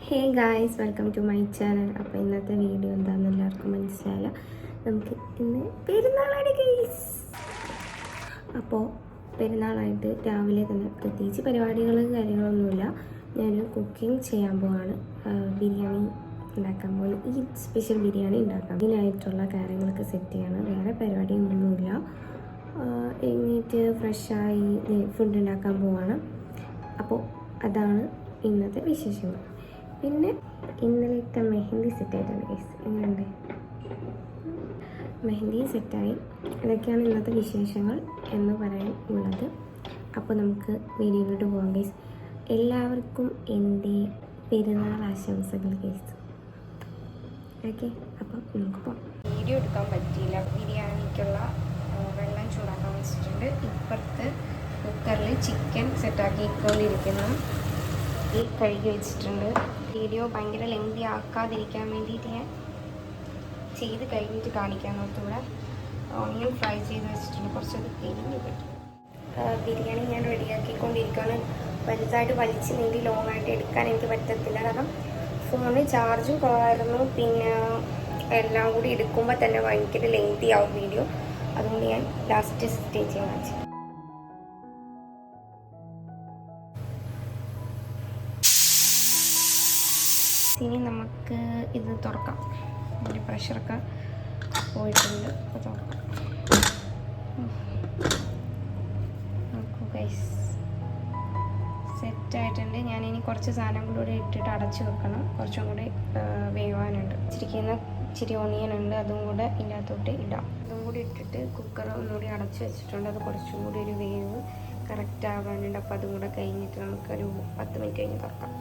Hey guys, welcome to my channel. അപ്പോൾ ഇന്നത്തെ video എന്താണെന്ന് എല്ലാവർക്കും മനസ്സിലായില്ല. നമുക്ക് ഇന്ന് പെരുന്നാളാണ് ഗൈസ്. അപ്പോൾ പെരുന്നാളായിട്ട് രാവിലെ തന്നെ പ്രത്യേകിച്ച് പരിപാടികളും കാര്യങ്ങളൊന്നുമില്ല. ഞാൻ കുക്കിംഗ് ചെയ്യാൻ പോവാണ്. ബിരിയാണി ഉണ്ടാക്കാൻ പോകുന്നു. ഈ സ്പെഷ്യൽ ബിരിയാണി ഉണ്ടാക്കാം. ഇതിനായിട്ടുള്ള കാര്യങ്ങളൊക്കെ സെറ്റ് ചെയ്യണം. വേറെ പരിപാടിയൊന്നുമില്ല. എണീറ്റ് ഫ്രഷായി ഫുഡ് ഉണ്ടാക്കാൻ പോവാണ്. അപ്പോൾ അതാണ് ഇന്നത്തെ വിശേഷങ്ങൾ. പിന്നെ ഇന്നലത്തെ മെഹന്തി സെറ്റായിട്ടാണ് ഗൈസ്. എങ്ങനെയുണ്ട്? മെഹന്തി സെറ്റായി. ഇതൊക്കെയാണ് ഇന്നത്തെ വിശേഷങ്ങൾ എന്ന് പറയാൻ ഉള്ളത്. അപ്പോൾ നമുക്ക് വീഡിയോയിലോട്ട് പോകാം ഗൈസ്. എല്ലാവർക്കും എൻ്റെ പെരുന്നാൾ ആശംസകൾ ഗൈസ്. ഓക്കെ, അപ്പം നമുക്ക് പോകാം. വീഡിയോ എടുക്കാൻ പറ്റിയില്ല. ബിരിയാണിക്കുള്ള വെള്ളം ചൂടാക്കാൻ വെച്ചിട്ടുണ്ട്. ഇപ്പുറത്ത് കുക്കറിൽ ചിക്കൻ സെറ്റാക്കിക്കൊണ്ടിരിക്കുന്നു. കഴുകി വെച്ചിട്ടുണ്ട്. വീഡിയോ ഭയങ്കര ലെങ്തി ആക്കാതിരിക്കാൻ വേണ്ടിയിട്ട് ഞാൻ ചെയ്ത് കഴിഞ്ഞിട്ട് കാണിക്കാൻ ഓർത്തൂടെ. ഓണിയൻ ഫ്രൈ ചെയ്ത് വെച്ചിട്ടുണ്ട്. കുറച്ചത് കഴിഞ്ഞ് പറ്റും. ബിരിയാണി ഞാൻ റെഡിയാക്കിക്കൊണ്ടിരിക്കുകയാണ്. വലുതായിട്ട് വലിച്ച് നീട്ടി ലോങ് ആയിട്ട് എടുക്കാൻ എനിക്ക് പറ്റത്തില്ല. കാരണം ഫോണിൽ ചാർജും കുറവായിരുന്നു. പിന്നെ എല്ലാം കൂടി എടുക്കുമ്പോൾ തന്നെ ഭയങ്കര ലെങ്തി ആവും വീഡിയോ. അതുകൊണ്ട് ഞാൻ ലാസ്റ്റ് സ്റ്റേജ് ചെയ്യാൻ കാണിച്ചു. ഇനി നമുക്ക് ഇത് തുറക്കാം. അതിൻ്റെ പ്രഷറൊക്കെ പോയിട്ടുണ്ട്. അപ്പോൾ തുറക്കാം. നോക്കൂ ഗൈസ്, സെറ്റായിട്ടുണ്ട്. ഞാനിനി കുറച്ച് സാധനം കൂടെ ഇട്ടിട്ട് അടച്ചു വെക്കണം. കുറച്ചും കൂടി വേവാനുണ്ട്. ഇച്ചിരി ഓണിയൻ ഉണ്ട്. അതും കൂടെ ഇതിൻ്റെ അകത്തോട്ട് ഇടാം. അതും കൂടി ഇട്ടിട്ട് കുക്കർ ഒന്നുകൂടി അടച്ചു വെച്ചിട്ടുണ്ട്. അത് കുറച്ചും കൂടി ഒരു വേവ് കറക്റ്റ് ആവാനുണ്ട്. അപ്പോൾ അതും കൂടെ കഴിഞ്ഞിട്ട് നമുക്കൊരു 10 മിനിറ്റ് കഴിഞ്ഞ് തുറക്കാം.